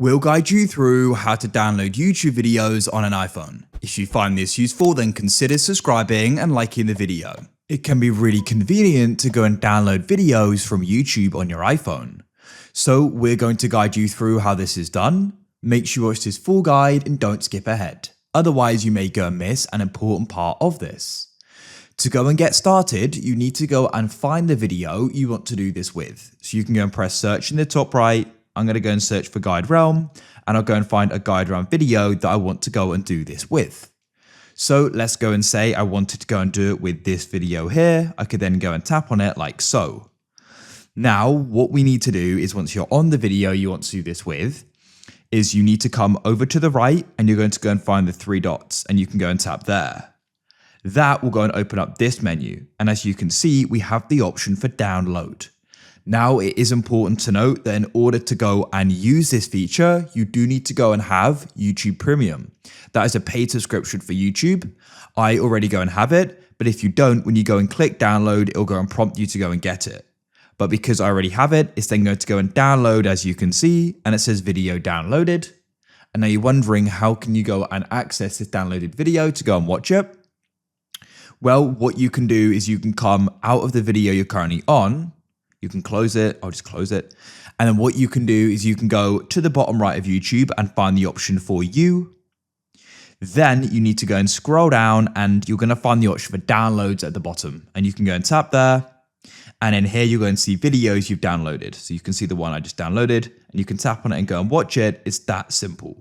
We'll guide you through how to download YouTube videos on an iPhone. If you find this useful, then consider subscribing and liking the video. It can be really convenient to go and download videos from YouTube on your iPhone. So we're going to guide you through how this is done. Make sure you watch this full guide and don't skip ahead. Otherwise, you may go and miss an important part of this. To go and get started, you need to go and find the video you want to do this with. So you can go and press search in the top right. I'm going to go and search for GuideRealm, and I'll go and find a GuideRealm video that I want to go and do this with. So let's go and say I wanted to go and do it with this video here. I could then go and tap on it like so. Now, what we need to do is once you're on the video you want to do this with, is you need to come over to the right and you're going to go and find the three dots and you can go and tap there. That will go and open up this menu. And as you can see, we have the option for download. Now, it is important to note that in order to go and use this feature, you do need to go and have YouTube Premium. That is a paid subscription for YouTube. I already go and have it, but if you don't, when you go and click download, it'll go and prompt you to go and get it. But because I already have it, it's then going to go and download, as you can see, and it says video downloaded. And now you're wondering, how can you go and access this downloaded video to go and watch it? Well, what you can do is you can come out of the video you're currently on. You can close it. I'll just close it. And then what you can do is you can go to the bottom right of YouTube and find the option for you. Then you need to go and scroll down and you're going to find the option for downloads at the bottom. And you can go and tap there. And in here, you're going to see videos you've downloaded. So you can see the one I just downloaded and you can tap on it and go and watch it. It's that simple.